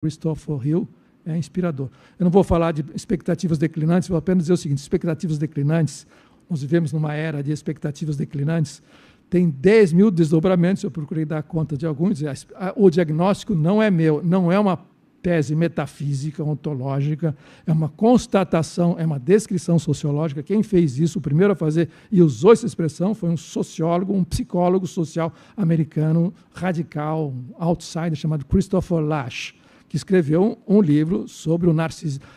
Christopher Hill é inspirador. Eu não vou falar de expectativas declinantes, vou apenas dizer o seguinte: expectativas declinantes, nós vivemos numa era de expectativas declinantes, tem 10 mil desdobramentos, eu procurei dar conta de alguns. O diagnóstico não é meu, não é uma tese metafísica, ontológica, é uma constatação, é uma descrição sociológica. Quem fez isso, o primeiro a fazer e usou essa expressão, foi um sociólogo, um psicólogo social americano, radical, um outsider, chamado Christopher Lasch, que escreveu um livro sobre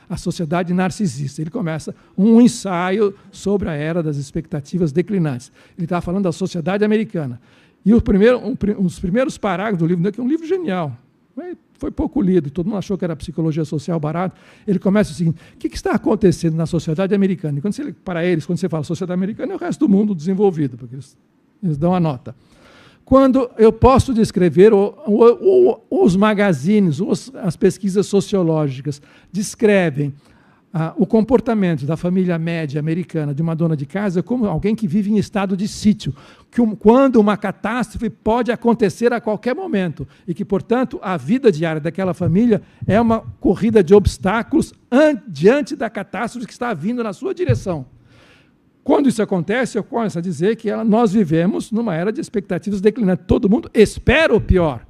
a sociedade narcisista. Ele começa um ensaio sobre a era das expectativas declinantes. Ele estava falando da sociedade americana. E os primeiros parágrafos do livro, que é um livro genial, foi pouco lido, todo mundo achou que era psicologia social barato. Ele começa assim: o que está acontecendo na sociedade americana? E para eles, quando você fala sociedade americana, é o resto do mundo desenvolvido, porque eles dão a nota. Quando eu posso descrever, os magazines, as pesquisas sociológicas descrevem o comportamento da família média americana, de uma dona de casa, como alguém que vive em estado de sítio, quando uma catástrofe pode acontecer a qualquer momento, e que, portanto, a vida diária daquela família é uma corrida de obstáculos diante da catástrofe que está vindo na sua direção. Quando isso acontece, eu começo a dizer que nós vivemos numa era de expectativas declinantes. Todo mundo espera o pior.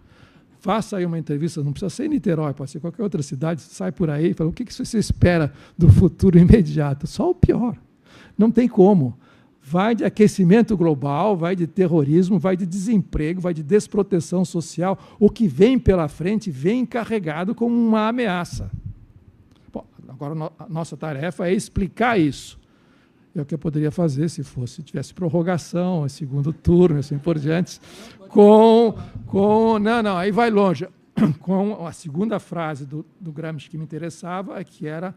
Faça aí uma entrevista, não precisa ser em Niterói, pode ser qualquer outra cidade, sai por aí e fala: o que você espera do futuro imediato? Só o pior. Não tem como. Vai de aquecimento global, vai de terrorismo, vai de desemprego, vai de desproteção social. O que vem pela frente vem carregado como uma ameaça. Bom, agora a nossa tarefa é explicar isso. É o que eu poderia fazer se tivesse prorrogação, segundo turno, assim por diante, não, aí vai longe. Com a segunda frase do Gramsci que me interessava, que era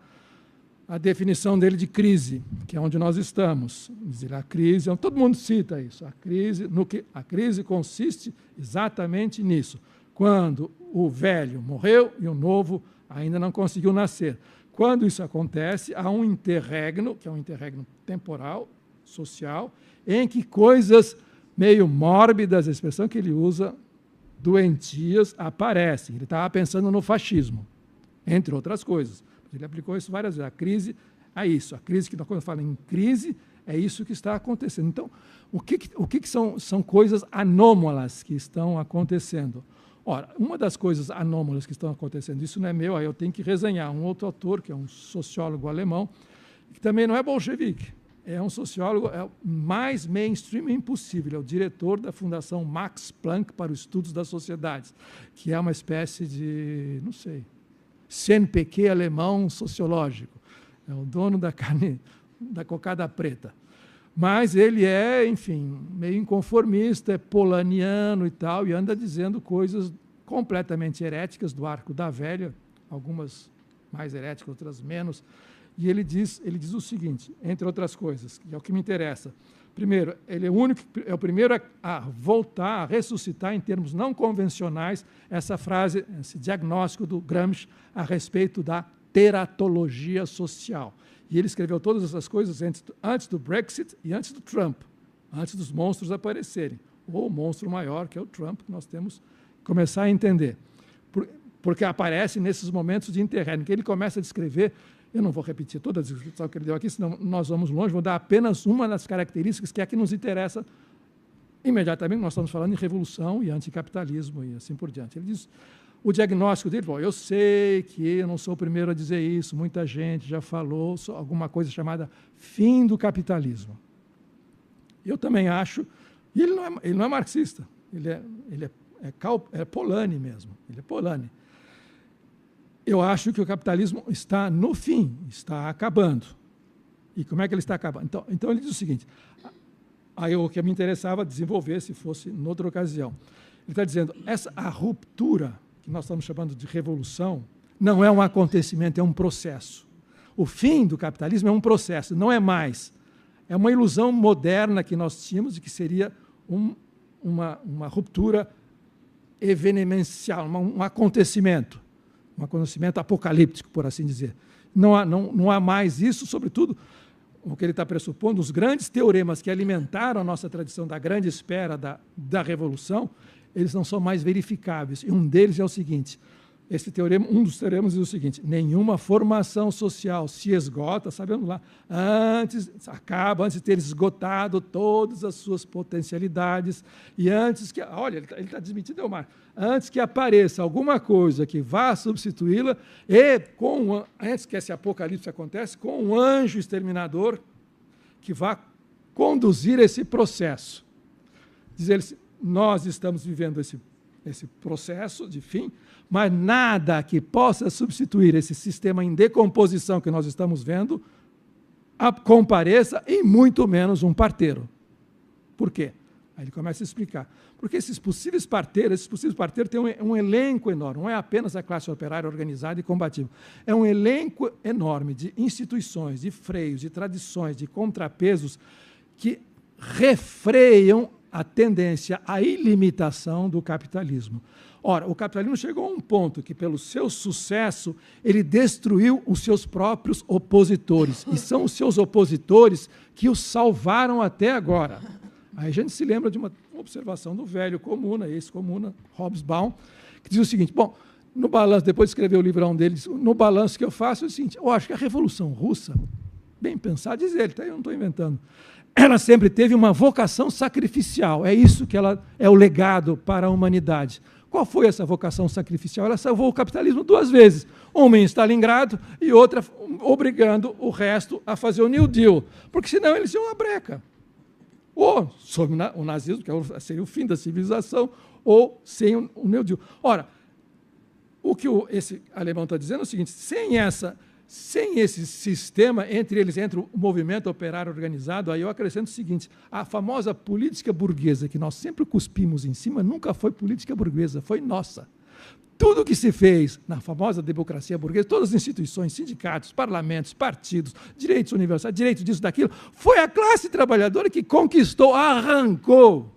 a definição dele de crise, que é onde nós estamos. Dizer, a crise, todo mundo cita isso, a crise consiste exatamente nisso, quando o velho morreu e o novo ainda não conseguiu nascer. Quando isso acontece, há um interregno, que é um interregno temporal, social, em que coisas meio mórbidas, a expressão que ele usa, doentias, aparecem. Ele estava pensando no fascismo, entre outras coisas. Ele aplicou isso várias vezes. A crise é isso. A crise, quando eu falo em crise, é isso que está acontecendo. Então, o que são coisas anômalas que estão acontecendo? Ora, uma das coisas anômalas que estão acontecendo, isso não é meu, aí eu tenho que resenhar um outro autor, que é um sociólogo alemão, que também não é bolchevique, é um sociólogo mais mainstream impossível, é o diretor da Fundação Max Planck para os Estudos das Sociedades, que é uma espécie de, não sei, CNPq alemão sociológico, é o dono da carne, da cocada preta. Mas ele é, enfim, meio inconformista, é polaniano e tal, e anda dizendo coisas completamente heréticas do arco da velha, algumas mais heréticas, outras menos. E ele diz o seguinte, entre outras coisas, que é o que me interessa. Primeiro, ele é o primeiro a voltar, a ressuscitar em termos não convencionais essa frase, esse diagnóstico do Gramsci a respeito da teratologia social. E ele escreveu todas essas coisas antes do Brexit e antes do Trump, antes dos monstros aparecerem. Ou o monstro maior, que é o Trump, que nós temos que começar a entender. Porque aparece nesses momentos de interregno, que ele começa a descrever. Eu não vou repetir toda a descrição que ele deu aqui, senão nós vamos longe, vou dar apenas uma das características que é a que nos interessa imediatamente. Nós estamos falando em revolução e anticapitalismo e assim por diante. Ele diz... O diagnóstico dele, bom, eu sei que eu não sou o primeiro a dizer isso, muita gente já falou alguma coisa chamada fim do capitalismo. Eu também acho, e ele não é marxista, ele é Polanyi mesmo, ele é Polanyi. Eu acho que o capitalismo está no fim, está acabando. E como é que ele está acabando? Então ele diz o seguinte, aí o que me interessava desenvolver se fosse noutra ocasião. Ele está dizendo, a ruptura que nós estamos chamando de revolução, não é um acontecimento, é um processo. O fim do capitalismo é um processo, não é mais. É uma ilusão moderna que nós tínhamos de que seria uma ruptura evenemencial, um acontecimento apocalíptico, por assim dizer. Não há mais isso, sobretudo, o que ele está pressupondo, os grandes teoremas que alimentaram a nossa tradição da grande espera da revolução, eles não são mais verificáveis. E um deles é o seguinte, esse teorema, um dos teoremas diz o seguinte: nenhuma formação social se esgota, sabemos lá, antes de ter esgotado todas as suas potencialidades, e antes que, olha, ele está desmentindo Elmar, antes que apareça alguma coisa que vá substituí-la, e antes que esse apocalipse aconteça, com um anjo exterminador que vá conduzir esse processo. Diz ele, nós estamos vivendo esse processo de fim, mas nada que possa substituir esse sistema em decomposição que nós estamos vendo compareça, e muito menos um parteiro. Por quê? Aí ele começa a explicar. Porque esses possíveis parteiros têm um elenco enorme, não é apenas a classe operária organizada e combativa. É um elenco enorme de instituições, de freios, de tradições, de contrapesos que refreiam a tendência à ilimitação do capitalismo. Ora, o capitalismo chegou a um ponto que, pelo seu sucesso, ele destruiu os seus próprios opositores. E são os seus opositores que o salvaram até agora. Aí a gente se lembra de uma observação do velho comuna, ex-comuna, Hobsbawm, que diz o seguinte, bom, no balanço, depois de escrever o livrão dele, diz, no balanço que eu faço é o seguinte, eu acho que a Revolução Russa, bem pensado, diz ele, eu não estou inventando, ela sempre teve uma vocação sacrificial, é isso que ela é o legado para a humanidade. Qual foi essa vocação sacrificial? Ela salvou o capitalismo 2 vezes, uma em Stalingrado e outra obrigando o resto a fazer o New Deal, porque senão eles iam à breca. Ou sob o nazismo, que seria o fim da civilização, ou sem o New Deal. Ora, o que esse alemão está dizendo é o seguinte, sem esse sistema, entre o movimento operário organizado, aí eu acrescento o seguinte, a famosa política burguesa, que nós sempre cuspimos em cima, nunca foi política burguesa, foi nossa. Tudo que se fez na famosa democracia burguesa, todas as instituições, sindicatos, parlamentos, partidos, direitos universais, direitos disso, daquilo, foi a classe trabalhadora que conquistou, arrancou.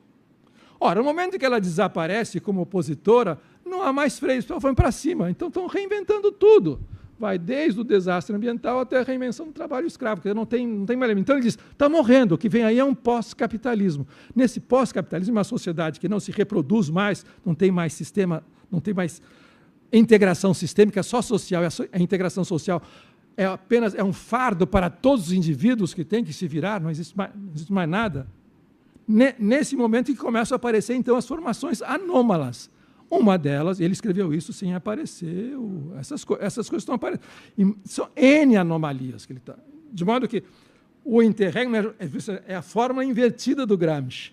Ora, no momento em que ela desaparece como opositora, não há mais freios, vão para cima, então estão reinventando tudo. Vai desde o desastre ambiental até a reinvenção do trabalho escravo, porque não tem mais. Então ele diz, está morrendo, o que vem aí é um pós-capitalismo. Nesse pós-capitalismo, uma sociedade que não se reproduz mais, não tem mais sistema, não tem mais integração sistêmica, só social, a integração social é um fardo para todos os indivíduos que têm que se virar, não existe mais nada. Nesse momento que começam a aparecer, então, as formações anômalas. Uma delas, ele escreveu isso sem aparecer, essas coisas estão aparecendo. E são N anomalias que ele está. De modo que o interregno é a fórmula invertida do Gramsci.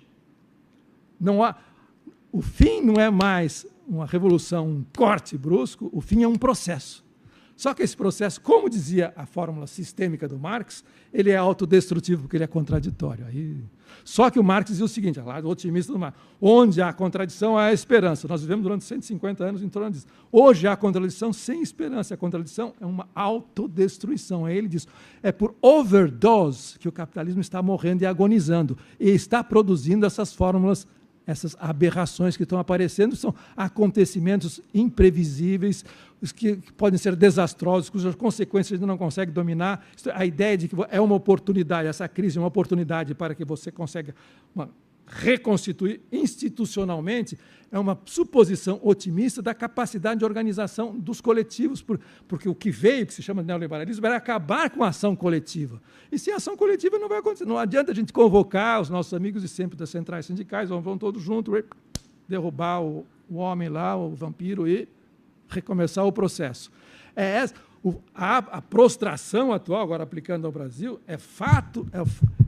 O fim não é mais uma revolução, um corte brusco, o fim é um processo. Só que esse processo, como dizia a fórmula sistêmica do Marx, ele é autodestrutivo, porque ele é contraditório. Só que o Marx dizia o seguinte, o otimista do Marx, onde há contradição, há esperança. Nós vivemos durante 150 anos em torno disso. Hoje há contradição sem esperança. A contradição é uma autodestruição. Aí ele diz, é por overdose que o capitalismo está morrendo e agonizando, e está produzindo essas fórmulas, essas aberrações que estão aparecendo, são acontecimentos imprevisíveis, que podem ser desastrosos, cujas consequências a gente não consegue dominar. A ideia de que é uma oportunidade, essa crise é uma oportunidade para que você consiga reconstituir institucionalmente, é uma suposição otimista da capacidade de organização dos coletivos, porque o que veio, que se chama de neoliberalismo, era acabar com a ação coletiva. E sem ação coletiva não vai acontecer. Não adianta a gente convocar os nossos amigos de sempre das centrais sindicais, vão todos juntos, derrubar o homem lá, o vampiro, e recomeçar o processo. A prostração atual, agora aplicando ao Brasil, é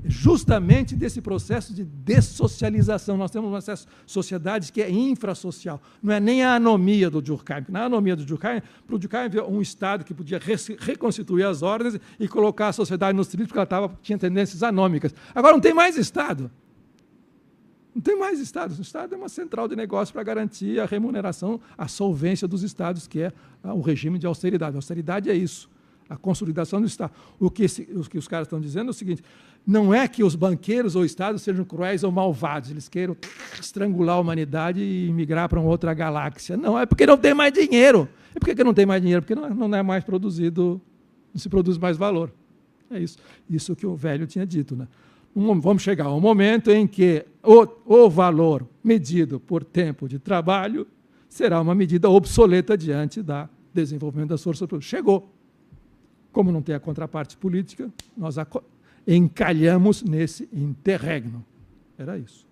justamente desse processo de dessocialização. Nós temos uma sociedade que é infrasocial, não é nem a anomia do Durkheim. Na anomia do Durkheim, para o Durkheim havia um Estado que podia reconstituir as ordens e colocar a sociedade nos trilhos, porque ela tinha tendências anômicas. Agora não tem mais Estado. Não tem mais Estado. O Estado é uma central de negócio para garantir a remuneração, a solvência dos Estados, que é o regime de austeridade. A austeridade é isso, a consolidação do Estado. O que os caras estão dizendo é o seguinte, não é que os banqueiros ou Estados sejam cruéis ou malvados, eles queiram estrangular a humanidade e migrar para uma outra galáxia. Não, é porque não tem mais dinheiro. E por que não tem mais dinheiro? Porque não é mais produzido, não se produz mais valor. É isso. Isso que o velho tinha dito, né? Vamos chegar ao momento em que o valor medido por tempo de trabalho será uma medida obsoleta diante do desenvolvimento das forças produtivas. Chegou. Como não tem a contraparte política, nós encalhamos nesse interregno. Era isso.